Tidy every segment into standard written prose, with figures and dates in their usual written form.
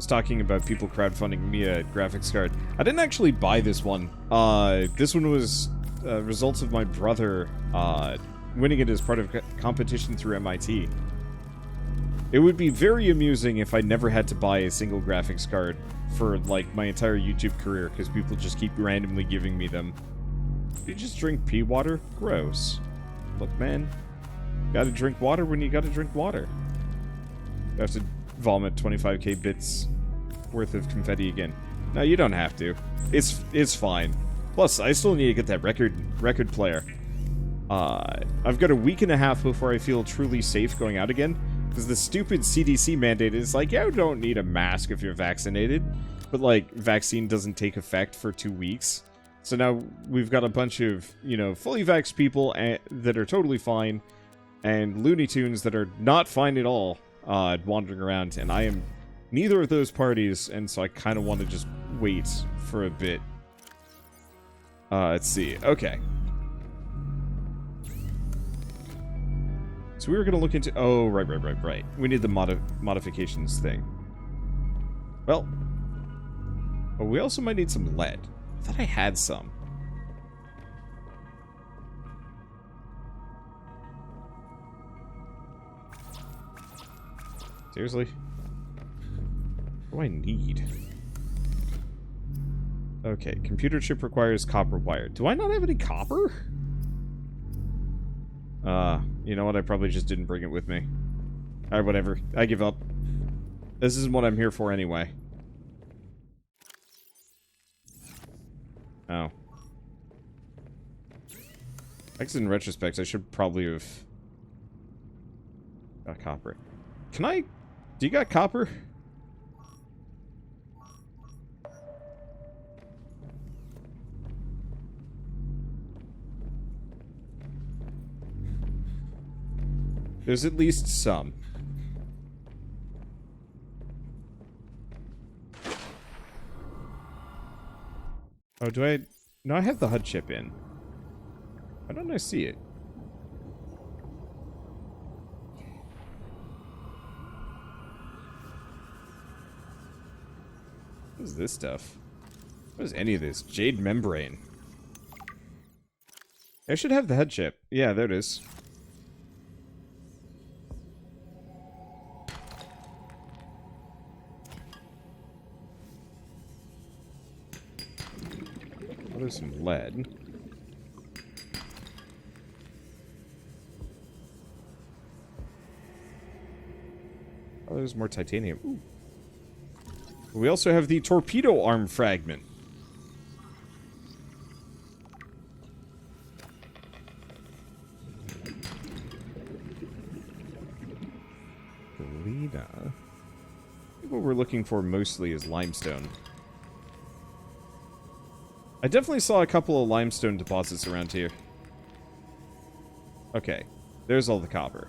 was talking about people crowdfunding me a graphics card. I didn't actually buy this one. This one was results of my brother winning it as part of competition through MIT. It would be very amusing if I never had to buy a single graphics card for, like, my entire YouTube career, because people just keep randomly giving me them. You just drink pea water? Gross. Look, man. Gotta drink water when you gotta drink water. You have to vomit 25k bits worth of confetti again. No, you don't have to. It's fine. Plus, I still need to get that record player. I've got a week and a half before I feel truly safe going out again, because the stupid CDC mandate is like, you don't need a mask if you're vaccinated, but, like, vaccine doesn't take effect for 2 weeks. So now we've got a bunch of, you know, fully vaxxed people that are totally fine, and Looney Tunes that are not fine at all, wandering around, and I am neither of those parties, and so I kind of want to just wait for a bit. Let's see. Okay. So we were going to look into... Oh, right. We need the modifications thing. Well. Oh, we also might need some lead. I thought I had some. Seriously? What do I need? Okay, computer chip requires copper wire. Do I not have any copper? You know what? I probably just didn't bring it with me. Alright, whatever. I give up. This isn't what I'm here for anyway. Oh. I guess in retrospect, I should probably have got copper. Can I... Do you got copper? There's at least some. Oh, do I... No, I have the HUD chip in. Why don't I see it? What is this stuff? What is any of this? Jade membrane. I should have the HUD chip. Yeah, there it is. There's some lead. Oh, there's more titanium. Ooh. We also have the torpedo arm fragment. Galena. I think what we're looking for mostly is limestone. I definitely saw a couple of limestone deposits around here. Okay, there's all the copper.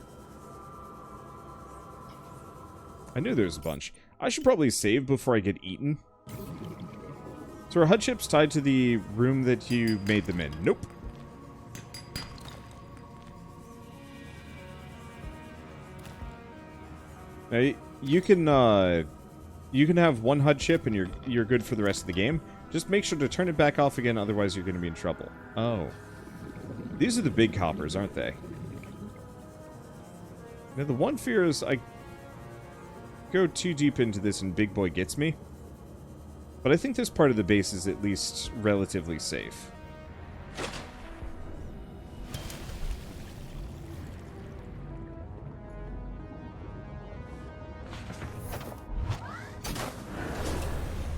I knew there was a bunch. I should probably save before I get eaten. So are HUD chips tied to the room that you made them in? Nope. Now, you can have one HUD chip and you're good for the rest of the game. Just make sure to turn it back off again, otherwise you're going to be in trouble. Oh. These are the big coppers, aren't they? Now, the one fear is I go too deep into this and Big Boy gets me. But I think this part of the base is at least relatively safe.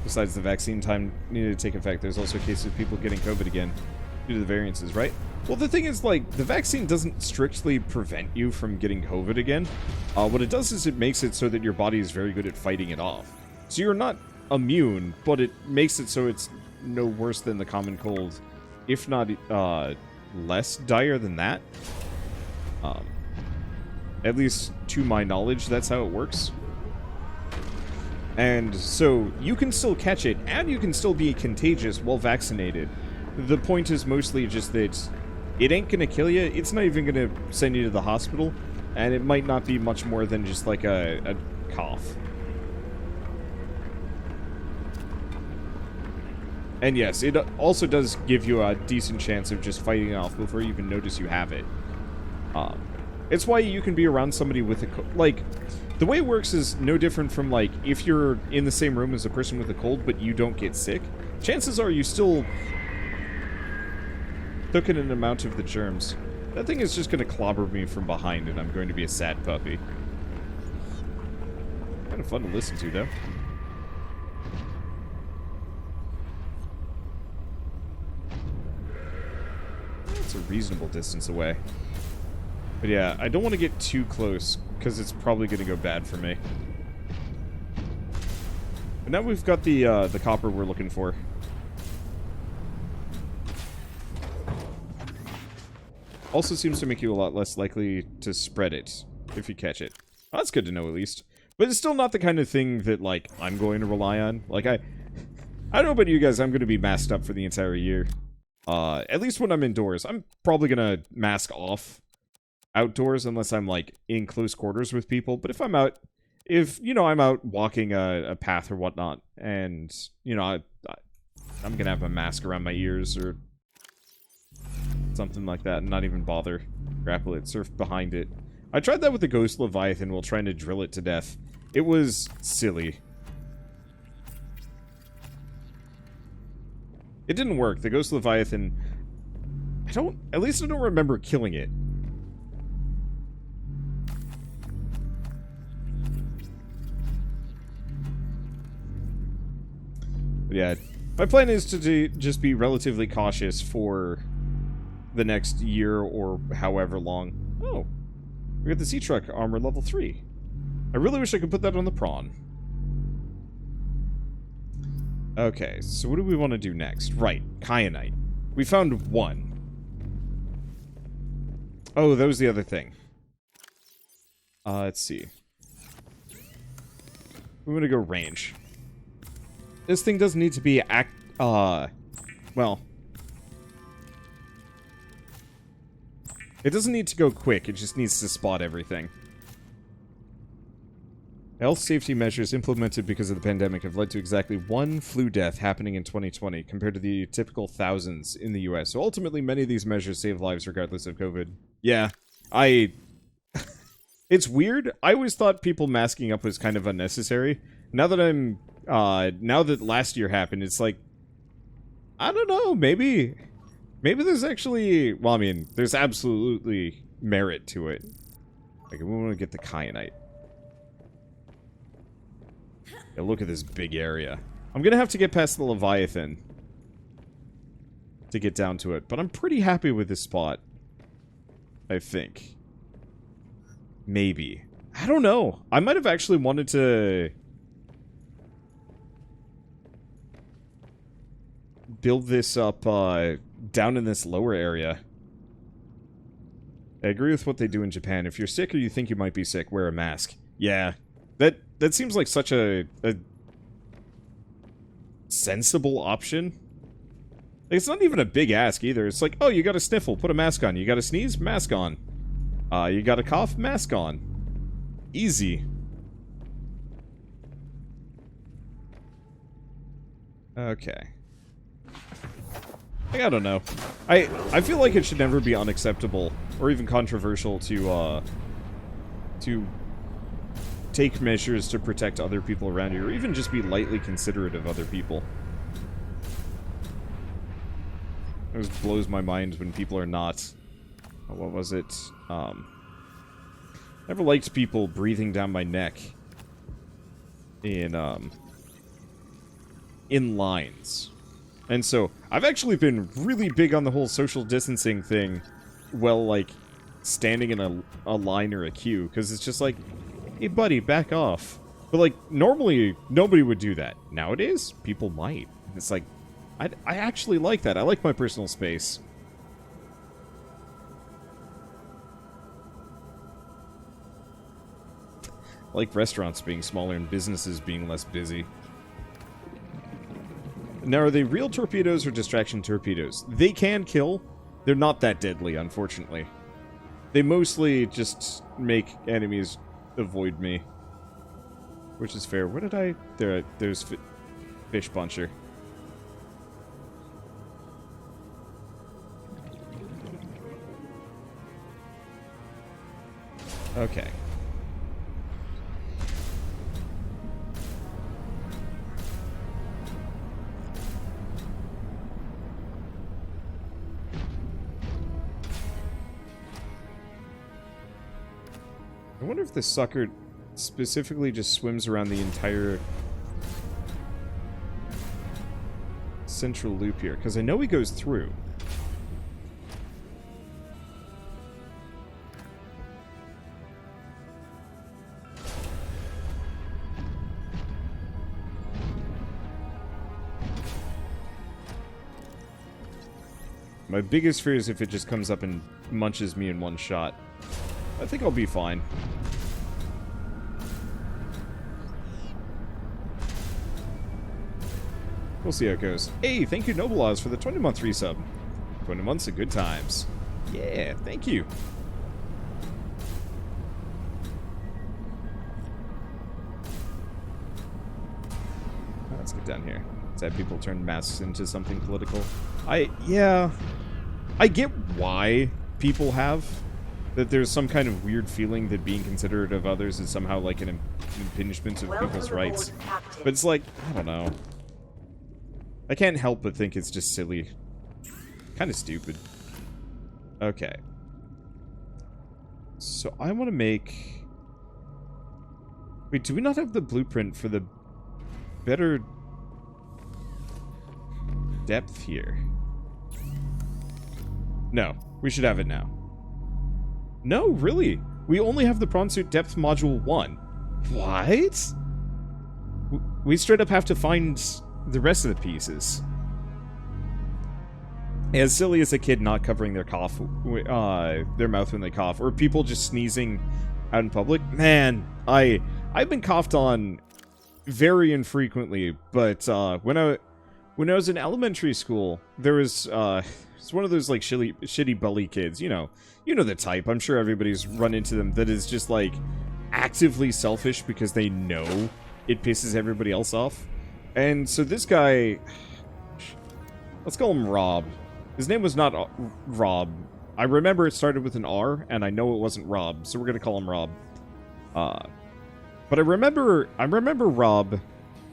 Besides the vaccine time needed to take effect, there's also cases of people getting COVID again due to the variances, right? Well, the thing is, like, the vaccine doesn't strictly prevent you from getting COVID again. What it does is it makes it so that your body is very good at fighting it off. So you're not immune, but it makes it so it's no worse than the common cold, if not less dire than that. At least to my knowledge, that's how it works. And so you can still catch it, and you can still be contagious while vaccinated. The point is mostly just that it ain't gonna kill you, it's not even gonna send you to the hospital, and it might not be much more than just like a cough. And yes, it also does give you a decent chance of just fighting it off before you even notice you have it. It's why you can be around somebody with a like, the way it works is no different from, like, if you're in the same room as a person with a cold but you don't get sick, chances are you still took in an amount of the germs. That thing is just going to clobber me from behind and I'm going to be a sad puppy. Kind of fun to listen to, though. It's a reasonable distance away. But yeah, I don't want to get too close, because it's probably going to go bad for me. But now we've got the copper we're looking for. Also seems to make you a lot less likely to spread it, if you catch it. Well, that's good to know, at least. But it's still not the kind of thing that, like, I'm going to rely on. Like, I don't know about you guys, I'm going to be masked up for the entire year. At least when I'm indoors. I'm probably going to mask off outdoors unless I'm, like, in close quarters with people. But if I'm out, I'm out walking a path or whatnot, and, you know, I'm going to have a mask around my ears or something like that and not even bother. Grapple it, surf behind it. I tried that with the Ghost Leviathan while trying to drill it to death. It was silly. It didn't work. The Ghost Leviathan, at least I don't remember killing it. But yeah, my plan is to just be relatively cautious for the next year or however long. Oh, we got the Sea Truck armor level 3. I really wish I could put that on the prawn. Okay, so what do we want to do next? Right, kyanite. We found one. Oh, that was the other thing. Let's see. We want to go range. This thing doesn't need to be well, it doesn't need to go quick, it just needs to spot everything. Health safety measures implemented because of the pandemic have led to exactly 1 flu death happening in 2020, compared to the typical thousands in the US. So ultimately, many of these measures save lives regardless of COVID. Yeah, it's weird. I always thought people masking up was kind of unnecessary. Now that now that last year happened, it's like, I don't know, maybe there's actually, well, I mean, there's absolutely merit to it. Like, we want to get the kyanite. Yeah, look at this big area. I'm gonna have to get past the Leviathan to get down to it, but I'm pretty happy with this spot. I think. Maybe. I don't know. I might have actually wanted to build this up down in this lower area. I agree with what they do in Japan. If you're sick or you think you might be sick, wear a mask. Yeah. That seems like such a sensible option. Like, it's not even a big ask either. It's like, oh, you got a sniffle, put a mask on. You got a sneeze, mask on. You got a cough, mask on. Easy. Okay. Like, I don't know. I feel like it should never be unacceptable or even controversial to take measures to protect other people around you, or even just be lightly considerate of other people. It just blows my mind when people are not. What was it? Never liked people breathing down my neck in lines. And so, I've actually been really big on the whole social distancing thing, well, like, standing in a line or a queue, because it's just like, hey buddy, back off. But like, normally, nobody would do that. Nowadays, people might. It's like, I actually like that. I like my personal space. I like restaurants being smaller and businesses being less busy. Now, are they real torpedoes or distraction torpedoes? They can kill. They're not that deadly, unfortunately. They mostly just make enemies avoid me. Which is fair. Where did I... There's Fish Puncher. Okay. I wonder if this sucker specifically just swims around the entire central loop here, because I know he goes through. My biggest fear is if it just comes up and munches me in one shot. I think I'll be fine. We'll see how it goes. Hey, thank you, Noble Oz, for the 20-month resub. 20 months of good times. Yeah, thank you. Let's get down here. Let's have people turn masks into something political. Yeah. I get why people have. That there's some kind of weird feeling that being considerate of others is somehow like an impingement of people's rights. But it's like, I don't know. I can't help but think it's just silly. Kind of stupid. Okay. So I want to make... Wait, do we not have the blueprint for the better depth here? No, we should have it now. No, really? We only have the prawn suit depth module 1. What? We straight up have to find the rest of the pieces. As silly as a kid not covering their cough, their mouth when they cough, or people just sneezing out in public. Man, I've been coughed on very infrequently, but when I was in elementary school, there was it's one of those like shitty bully kids, you know the type. I'm sure everybody's run into them, that is just like actively selfish because they know it pisses everybody else off. And so this guy, let's call him Rob. His name was not Rob. I remember it started with an R, and I know it wasn't Rob, so we're gonna call him Rob. But I remember Rob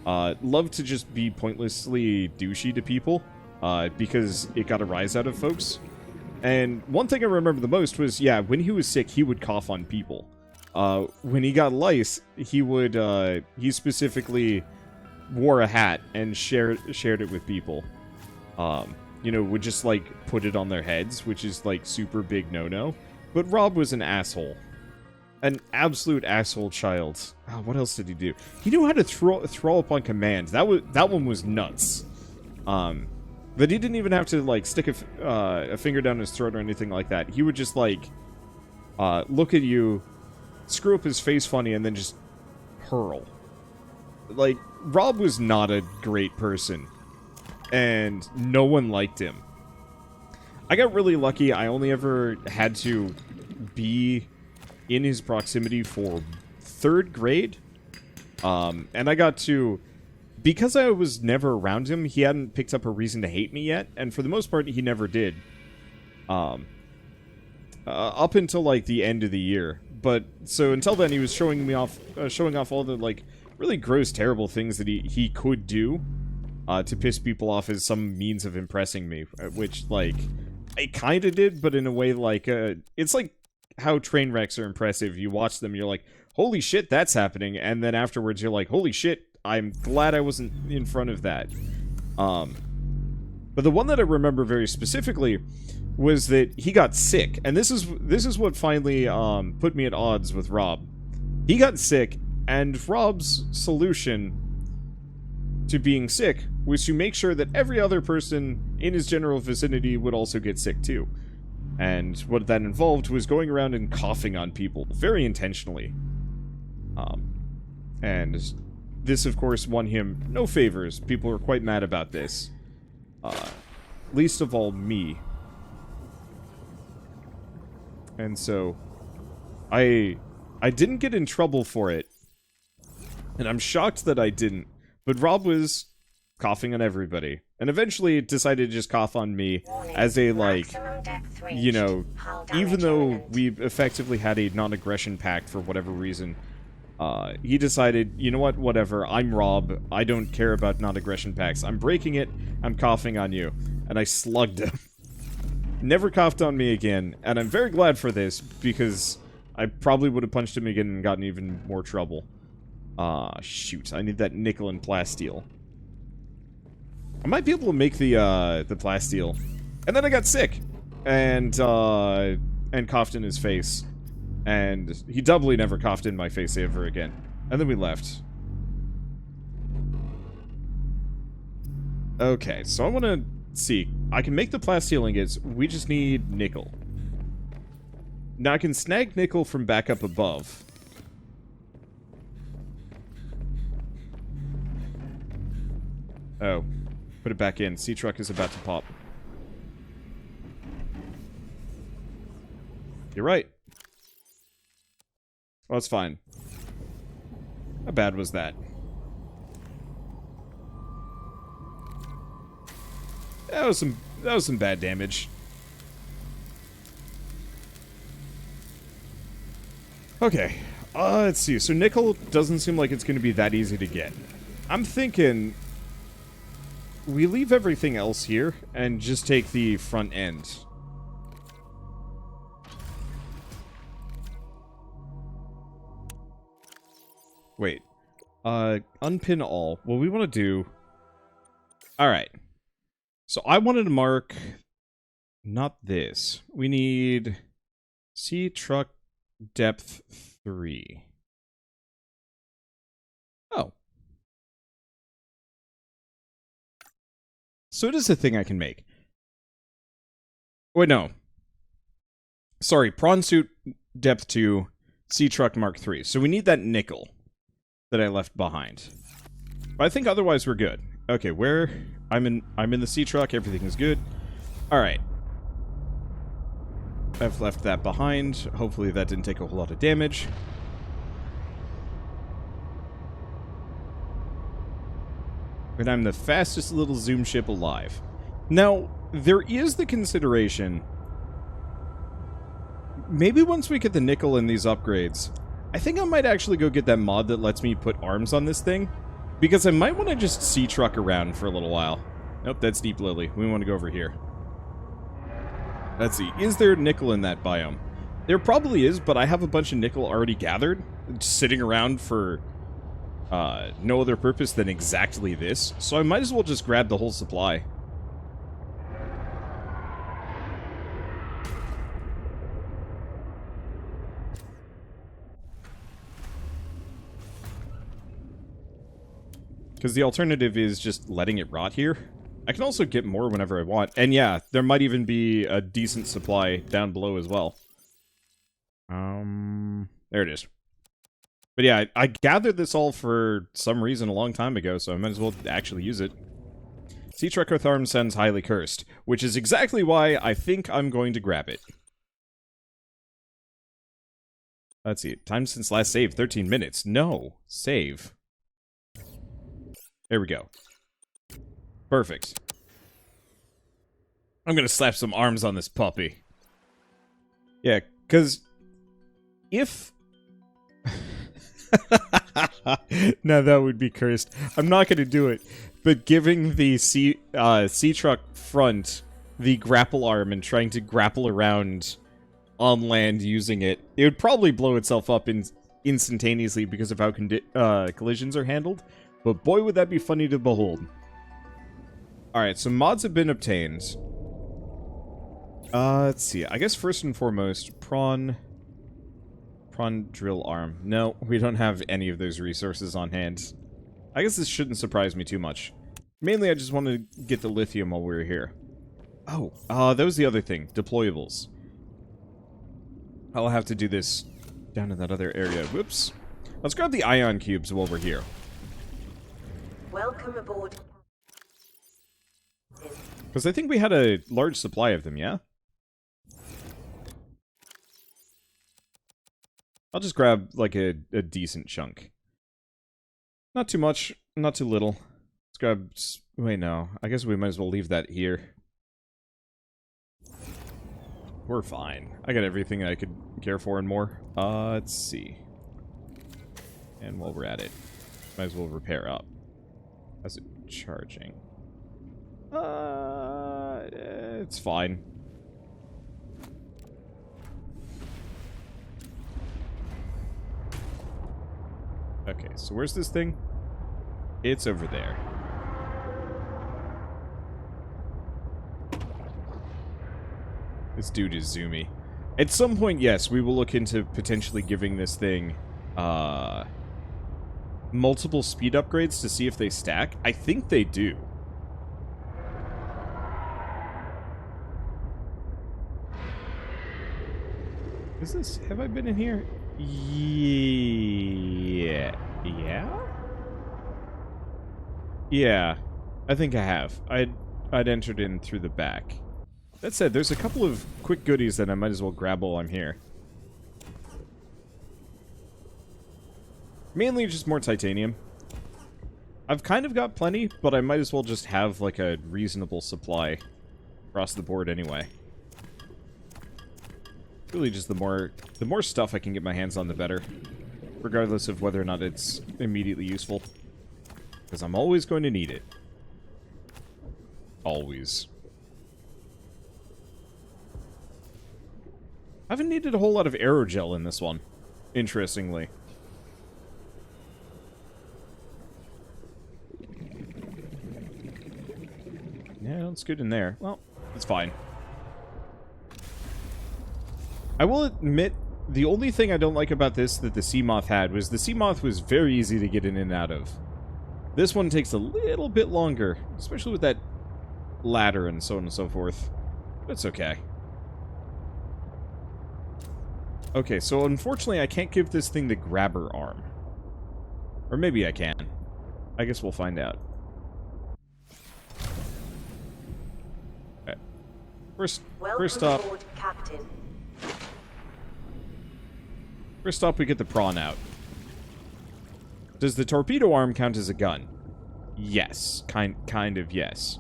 loved to just be pointlessly douchey to people, because it got a rise out of folks. And one thing I remember the most was, yeah, when he was sick, he would cough on people. When he got lice, he would, he specifically wore a hat and shared it with people. Would just, like, put it on their heads, which is, like, super big no-no. But Rob was an asshole. An absolute asshole child. What else did he do? He knew how to throw up on command. That one was nuts. But he didn't even have to, like, stick a finger down his throat or anything like that. He would just, like, look at you, screw up his face funny, and then just hurl. Like, Rob was not a great person. And no one liked him. I got really lucky. I only ever had to be in his proximity for 3rd grade. And I got to... Because I was never around him, he hadn't picked up a reason to hate me yet. And for the most part, he never did. Up until, like, the end of the year. But, so until then, he was showing off all the, like, really gross, terrible things that he could do. To piss people off as some means of impressing me, which, like, I kind of did, but in a way, like, it's like how train wrecks are impressive. You watch them, you're like, holy shit, that's happening, and then afterwards you're like, holy shit, I'm glad I wasn't in front of that. But the one that I remember very specifically was that he got sick, and this is what finally put me at odds with Rob. He got sick, and Rob's solution to being sick was to make sure that every other person in his general vicinity would also get sick too. And what that involved was going around and coughing on people, very intentionally. And this, of course, won him no favors. People were quite mad about this. Least of all, me. And so, I didn't get in trouble for it. And I'm shocked that I didn't. But Rob was coughing on everybody. And eventually it decided to just cough on me as a, like, you know, even though we effectively had a non-aggression pact for whatever reason, he decided, you know what, whatever, I'm Rob, I don't care about non-aggression pacts. I'm breaking it, I'm coughing on you. And I slugged him. Never coughed on me again, and I'm very glad for this, because I probably would have punched him again and gotten even more trouble. Shoot, I need that nickel and plasteel. I might be able to make the plasteel. And then I got sick, and coughed in his face. And he doubly never coughed in my face ever again. And then we left. Okay, so I want to see. I can make the plasteel ingots, we just need nickel. Now I can snag nickel from back up above. Oh. Put it back in. Sea truck is about to pop. You're right. Well, it's fine. How bad was that? That was some bad damage. Okay. Let's see. So nickel doesn't seem like it's going to be that easy to get. I'm thinking we leave everything else here and just take the front end. Wait. Unpin all. What we want to do... Alright. So I wanted to mark... Not this. We need... Sea truck depth 3. Oh. So it is a thing I can make. Wait, no. Sorry, prawn suit depth 2, sea truck mark 3. So we need that nickel that I left behind. But I think otherwise we're good. Okay, where I'm in the sea truck, everything is good. Alright. I've left that behind. Hopefully that didn't take a whole lot of damage. And I'm the fastest little zoom ship alive. Now, there is the consideration. Maybe once we get the nickel in these upgrades, I think I might actually go get that mod that lets me put arms on this thing. Because I might want to just sea truck around for a little while. Nope, that's Deep Lily. We want to go over here. Let's see. Is there nickel in that biome? There probably is, but I have a bunch of nickel already gathered, sitting around for no other purpose than exactly this. So I might as well just grab the whole supply. Because the alternative is just letting it rot here. I can also get more whenever I want. And yeah, there might even be a decent supply down below as well. There it is. But yeah, I gathered this all for some reason a long time ago, so I might as well actually use it. Sea Trucker Tharm sends highly cursed, which is exactly why I think I'm going to grab it. Let's see. Time since last save, 13 minutes. No. Save. There we go. Perfect. I'm gonna slap some arms on this puppy. Yeah, because if... Now that would be cursed. I'm not gonna do it. But giving the sea truck front the grapple arm and trying to grapple around on land using it, it would probably blow itself up instantaneously because of how collisions are handled. But boy, would that be funny to behold. Alright, so mods have been obtained. Let's see. I guess first and foremost, prawn drill arm. No, we don't have any of those resources on hand. I guess this shouldn't surprise me too much. Mainly, I just wanted to get the lithium while we were here. Oh, that was the other thing. Deployables. I'll have to do this down in that other area. Whoops. Let's grab the ion cubes while we're here. Welcome aboard. Because I think we had a large supply of them, yeah? I'll just grab, like, a decent chunk. Not too much, not too little. Let's grab... Wait, no. I guess we might as well leave that here. We're fine. I got everything I could care for and more. Let's see. And while we're at it, might as well repair up. How's it charging? It's fine. Okay, so where's this thing? It's over there. This dude is zoomy. At some point, yes, we will look into potentially giving this thing multiple speed upgrades to see if they stack. I think they do. Is this... Have I been in here? Yeah. Yeah? Yeah. I think I have. I'd entered in through the back. That said, there's a couple of quick goodies that I might as well grab while I'm here. Mainly just more titanium. I've kind of got plenty, but I might as well just have, like, a reasonable supply across the board anyway. Really just the more stuff I can get my hands on, the better. Regardless of whether or not it's immediately useful. Because I'm always going to need it. Always. I haven't needed a whole lot of aerogel in this one, interestingly. Yeah, it's good in there. Well, it's fine. I will admit, the only thing I don't like about this that the sea moth had was the sea moth was very easy to get in and out of. This one takes a little bit longer, especially with that ladder and so on and so forth. But it's okay. Okay, so unfortunately I can't give this thing the grabber arm. Or maybe I can. I guess we'll find out. Okay. First stop. Captain. First stop, we get the prawn out. Does the torpedo arm count as a gun? Yes. Kind of yes.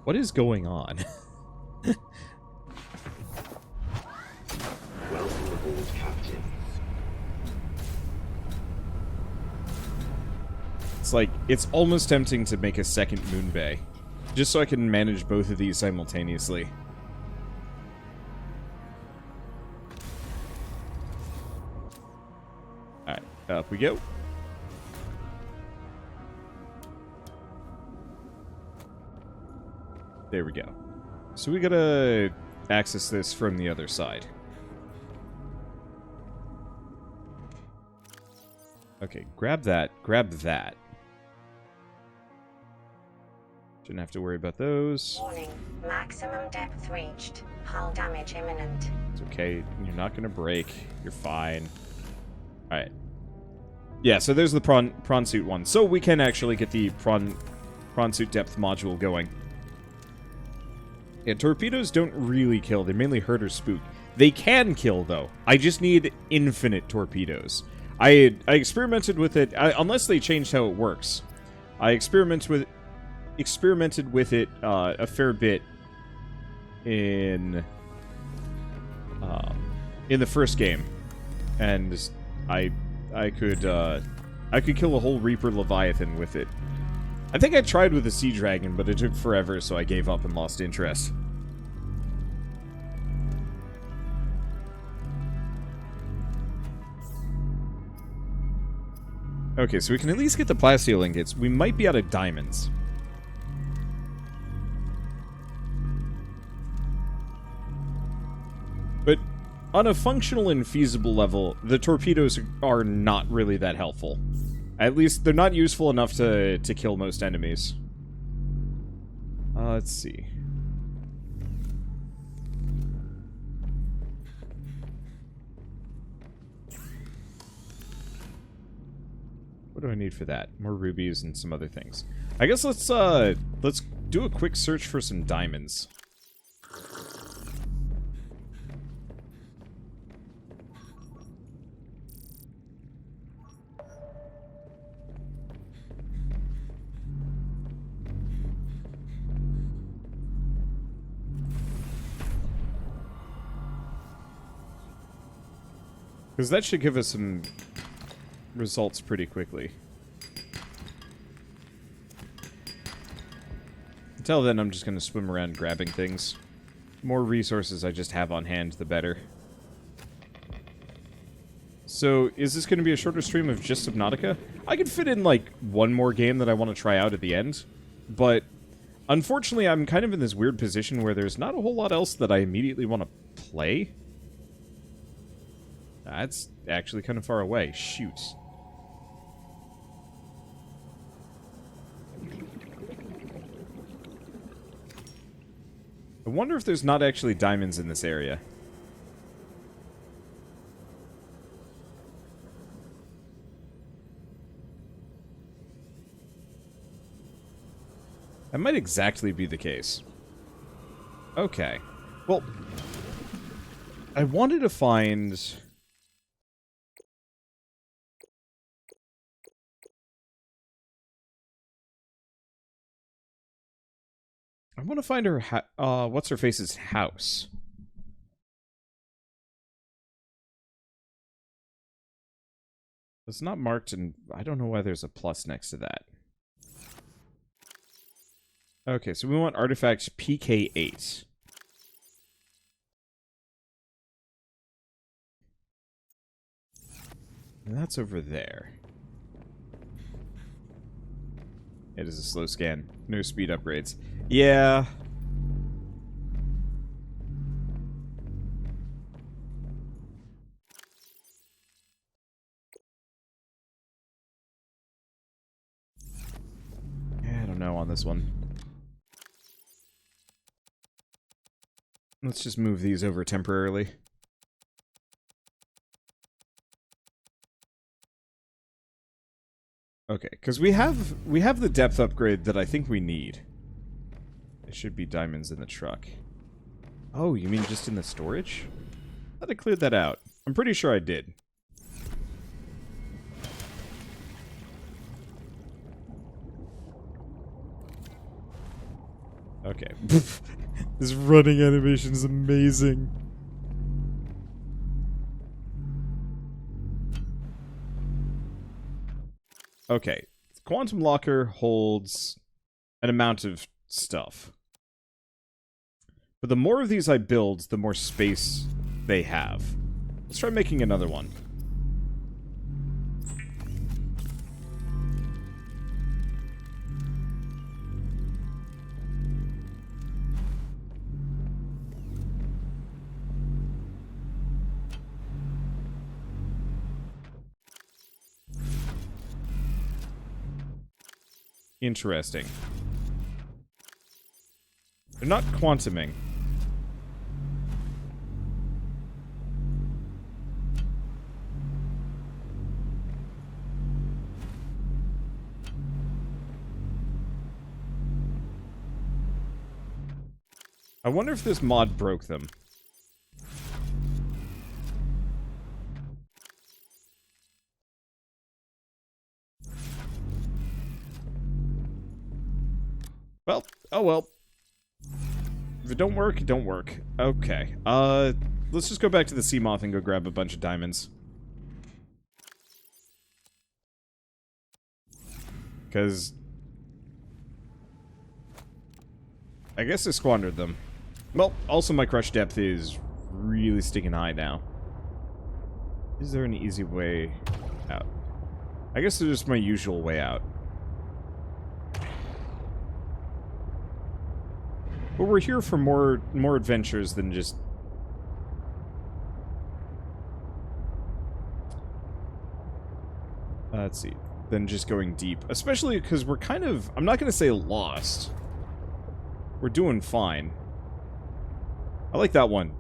What is going on? Welcome aboard, Captain. It's like, it's almost tempting to make a second moon bay. Just so I can manage both of these simultaneously. Alright, up we go. There we go. So we gotta access this from the other side. Okay, grab that, grab that. Shouldn't have to worry about those. Warning, maximum depth reached. Hull damage imminent. It's okay, you're not gonna break. You're fine. Alright. Yeah, so there's the prawn suit one. So we can actually get the prawn suit depth module going. Yeah, torpedoes don't really kill. They mainly hurt or spook. They can kill, though. I just need infinite torpedoes. I experimented with it, unless they changed how it works. I experimented with it a fair bit in the first game, and I could kill a whole Reaper Leviathan with it. I think I tried with a Sea Dragon, but it took forever, so I gave up and lost interest. Okay, so we can at least get the plasteel ingots. We might be out of diamonds. But on a functional and feasible level, the torpedoes are not really that helpful. At least, they're not useful enough to kill most enemies. Let's see. What do I need for that? More rubies and some other things. I guess let's do a quick search for some diamonds. Because that should give us some results pretty quickly. Until then, I'm just going to swim around grabbing things. The more resources I just have on hand, the better. So, is this going to be a shorter stream of just Subnautica? I could fit in, like, one more game that I want to try out at the end. But, unfortunately, I'm kind of in this weird position where there's not a whole lot else that I immediately want to play. That's actually kind of far away. Shoot. I wonder if there's not actually diamonds in this area. That might exactly be the case. Okay. Well, I wanted to find... I want to find her, what's-her-face's house. It's not marked, and I don't know why there's a plus next to that. Okay, so we want artifacts PK8. And that's over there. It is a slow scan. No speed upgrades. Yeah. I don't know on this one. Let's just move these over temporarily. Okay, because we have the depth upgrade that I think we need. There should be diamonds in the truck. Oh, you mean just in the storage? I thought I cleared that out. I'm pretty sure I did. Okay. This running animation is amazing. Okay. Quantum Locker holds an amount of stuff. But the more of these I build, the more space they have. Let's try making another one. Interesting. They're not quantuming. I wonder if this mod broke them. Well, oh well. If it don't work, it don't work. Okay. Let's just go back to the sea moth and go grab a bunch of diamonds. Because I guess I squandered them. Well, also my crush depth is really sticking high now. Is there an easy way out? I guess there's just my usual way out. But we're here for more adventures than just... let's see. Than just going deep. Especially because we're kind of... I'm not going to say lost. We're doing fine. I like that one.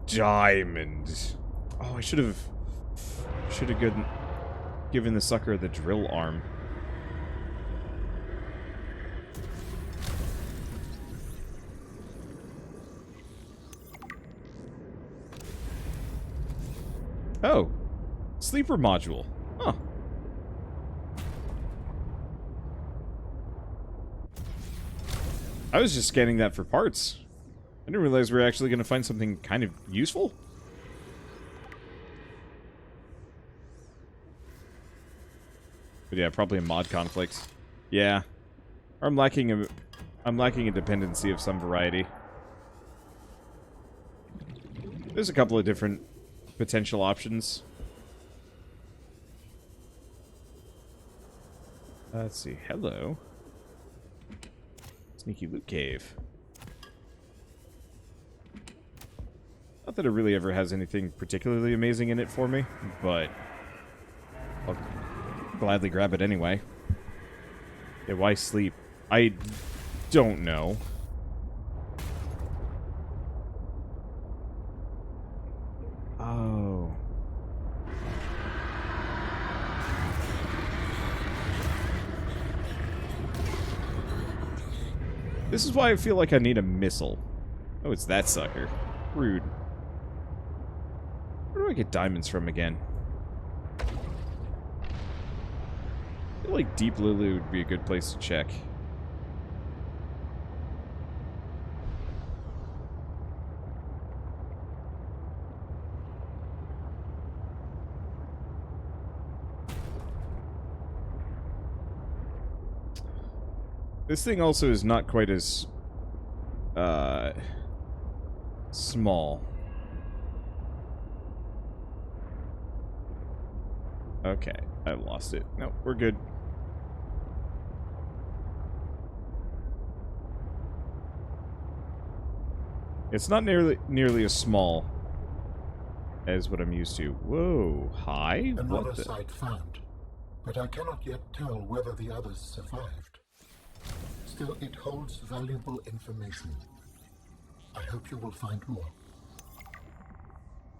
Diamond. Oh, I should have given the sucker the drill arm. Oh. Sleeper module. Huh. I was just scanning that for parts. I didn't realize we were actually going to find something kind of useful. But yeah, probably a mod conflict. Yeah. Or I'm lacking a dependency of some variety. There's a couple of different potential options. Let's see. Hello. Sneaky loot cave. Not that it really ever has anything particularly amazing in it for me, but I'll gladly grab it anyway. Yeah, why sleep? I don't know. Oh. This is why I feel like I need a missile. Oh, it's that sucker. Rude. Where do I get diamonds from again? I feel like Deep Lily would be a good place to check. This thing also is not quite as small. Okay, I lost it. No, we're good. It's not nearly as small as what I'm used to. Whoa, hi? Another site found, but I cannot yet tell whether the others survived. Still, it holds valuable information. I hope you will find more.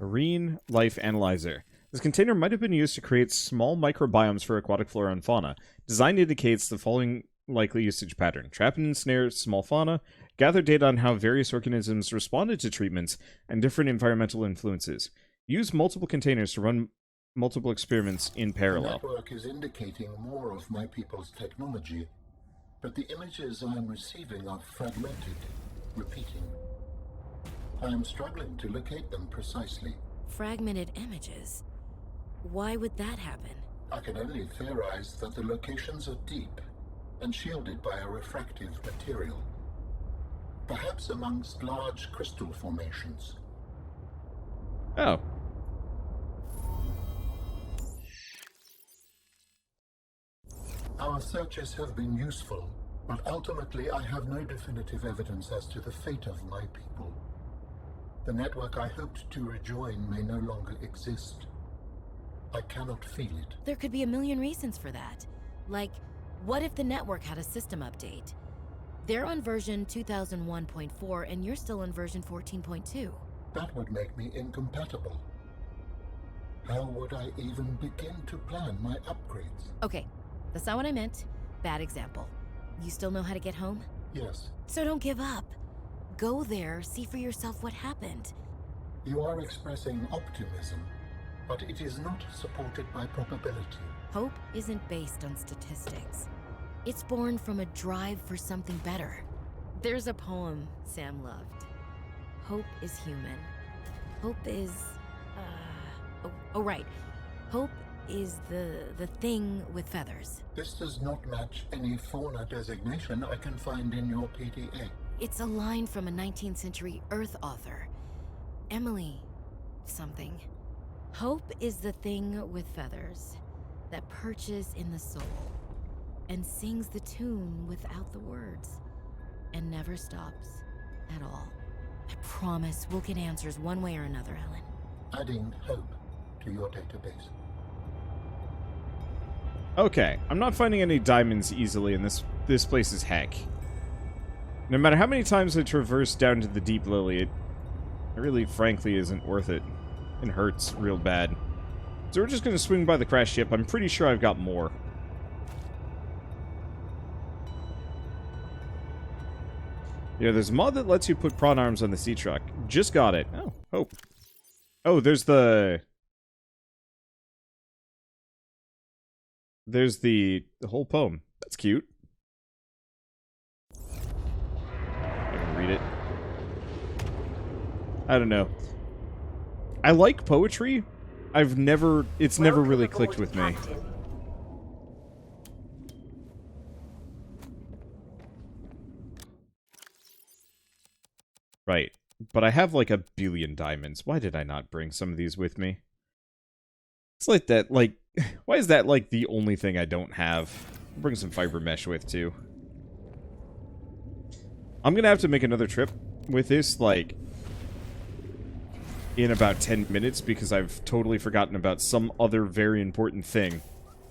Marine Life Analyzer. This container might have been used to create small microbiomes for aquatic flora and fauna. Design indicates the following likely usage pattern. Trap and ensnare small fauna. Gather data on how various organisms responded to treatments and different environmental influences. Use multiple containers to run multiple experiments in parallel. The network is indicating more of my people's technology, but the images I am receiving are fragmented, repeating. I am struggling to locate them precisely. Fragmented images? Why would that happen? I can only theorize that the locations are deep and shielded by a refractive material. Perhaps amongst large crystal formations. Oh. Our searches have been useful, but ultimately I have no definitive evidence as to the fate of my people. The network I hoped to rejoin may no longer exist. I cannot feel it. There could be a million reasons for that. Like, what if the network had a system update? They're on version 2001.4 and you're still on version 14.2. That would make me incompatible. How would I even begin to plan my upgrades? Okay, that's not what I meant. Bad example. You still know how to get home? Yes. So don't give up. Go there, see for yourself what happened. You are expressing optimism, but it is not supported by probability. Hope isn't based on statistics. It's born from a drive for something better. There's a poem Sam loved. Hope is human. Hope is... Oh, right. Hope is the thing with feathers. This does not match any fauna designation I can find in your PDA. It's a line from a 19th century Earth author. Emily... something. Hope is the thing with feathers that perches in the soul and sings the tune without the words and never stops at all. I promise we'll get answers one way or another, Ellen. Adding hope to your database. Okay, I'm not finding any diamonds easily, and this place is heck. No matter how many times I traverse down to the Deep Lily, it really, frankly, isn't worth it. It hurts real bad. So we're just gonna swing by the crash ship. I'm pretty sure I've got more. Yeah, there's a mod that lets you put prawn arms on the sea truck. Just got it. Oh, hope. Oh, there's the whole poem. That's cute. I can read it. I don't know. I like poetry. It's never really clicked with me. Right. But I have like a billion diamonds. Why did I not bring some of these with me? It's like that, like... Why is that, like, the only thing I don't have? I'll bring some fiber mesh with, too. I'm gonna have to make another trip with this, like... in about 10 minutes, because I've totally forgotten about some other very important thing.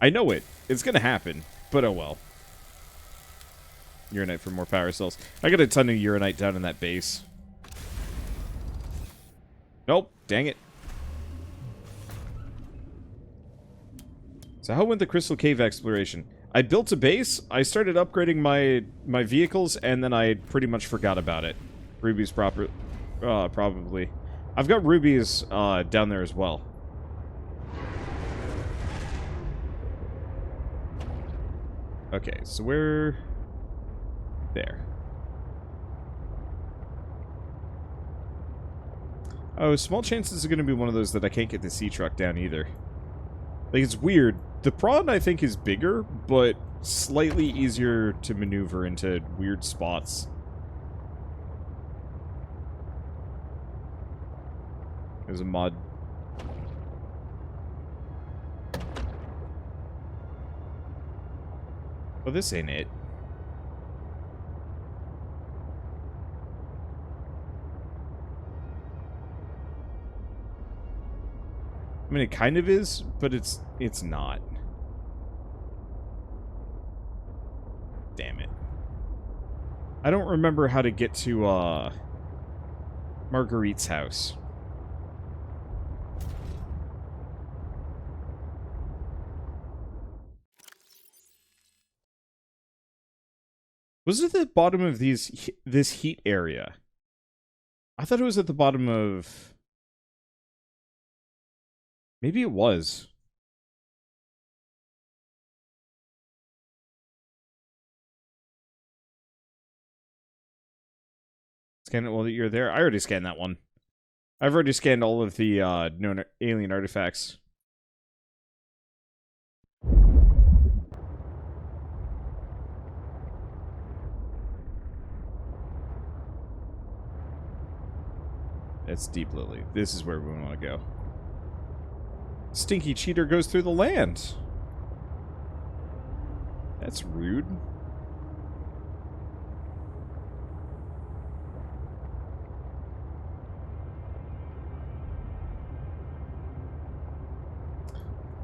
I know it. It's gonna happen. But oh well. Uranite for more power cells. I got a ton of uranite down in that base. Nope. Dang it. So how went the Crystal Cave exploration? I built a base, I started upgrading my vehicles, and then I pretty much forgot about it. Rubies probably. I've got rubies down there as well. Okay, so we're... there. Oh, small chances are going to be one of those that I can't get the sea truck down either. Like, it's weird. The prawn, I think, is bigger, but slightly easier to maneuver into weird spots. There's a mod. Well, this ain't it. I mean, it kind of is, but it's not. Damn it. I don't remember how to get to, Marguerite's house. Was it at the bottom of this heat area? I thought it was at the bottom of... Maybe it was. Scan it while you're there. I already scanned that one. I've already scanned all of the known alien artifacts. That's Deep Lily. This is where we want to go. Stinky cheater goes through the land. That's rude.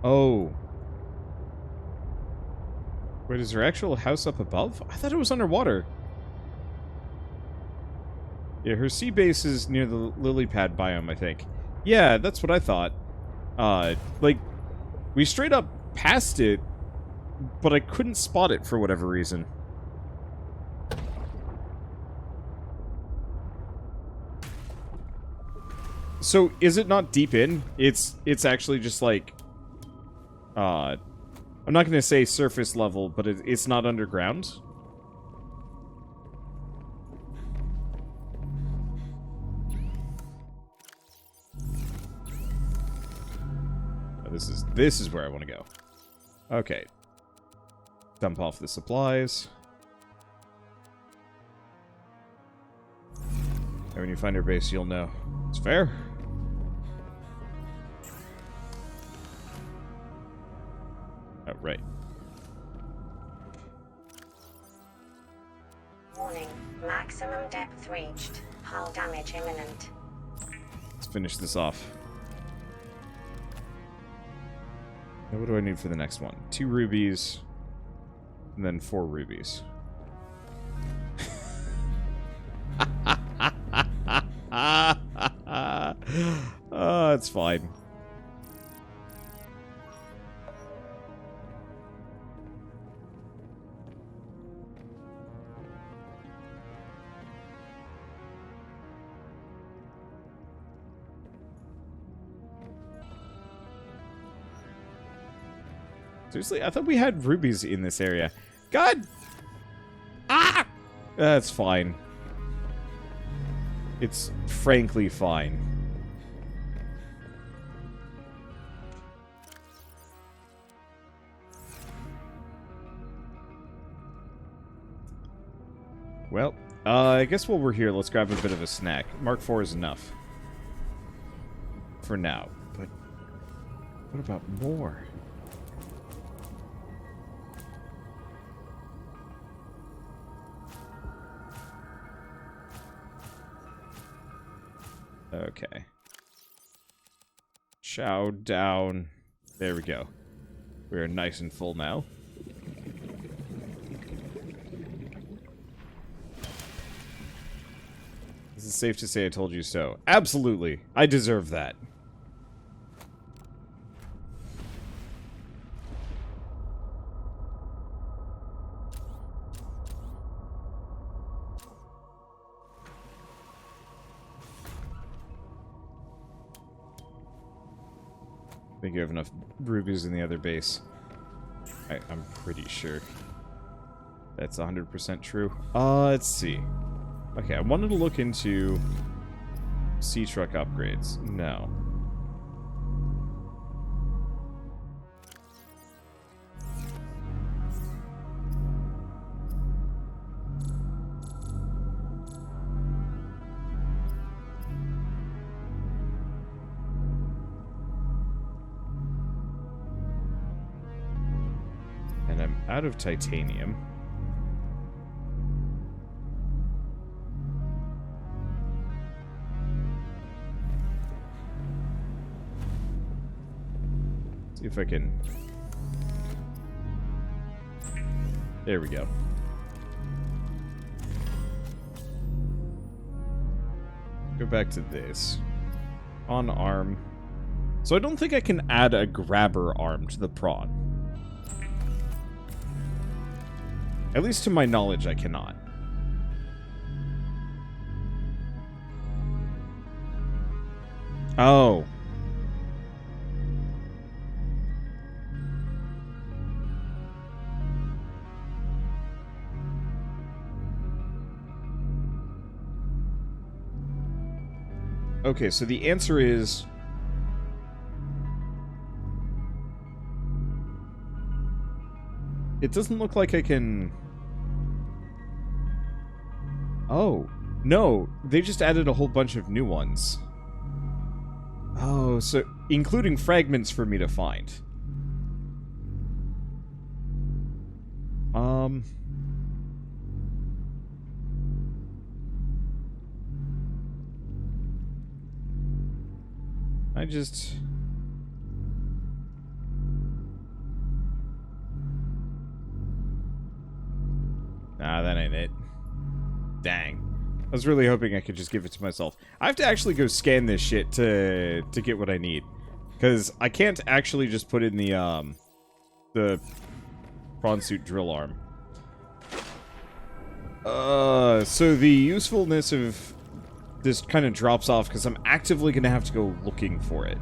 Oh. Wait, is her actual house up above? I thought it was underwater. Yeah, her sea base is near the lily pad biome, I think. Yeah, that's what I thought. Like, we straight up passed it, but I couldn't spot it for whatever reason. So, is it not deep in? It's actually just like, I'm not gonna say surface level, but it's not underground. This is where I want to go. Okay. Dump off the supplies. And when you find her base, you'll know. It's fair. Oh, right. Warning. Maximum depth reached. Hull damage imminent. Let's finish this off. Now what do I need for the next one? 2 rubies. And then 4 rubies. It's fine. Seriously, I thought we had rubies in this area. God! Ah! That's fine. It's frankly fine. Well, I guess while we're here, let's grab a bit of a snack. Mark IV is enough. For now. But what about more? Okay. Chow down. There we go. We are nice and full now. Is it safe to say I told you so? Absolutely. I deserve that. I think you have enough rubies in the other base. I'm pretty sure that's 100% true. Let's see. Okay, I wanted to look into sea truck upgrades. No. And I'm out of titanium. See if I can... There we go. Go back to this. On arm. So I don't think I can add a grabber arm to the prawn. At least to my knowledge, I cannot. Oh. Okay, so the answer is... It doesn't look like I can... Oh, no, they just added a whole bunch of new ones. Oh, so including fragments for me to find. I just... Nah, that ain't it. Dang. I was really hoping I could just give it to myself. I have to actually go scan this shit to get what I need. Because I can't actually just put in the prawn suit drill arm. So the usefulness of this kind of drops off because I'm actively going to have to go looking for it.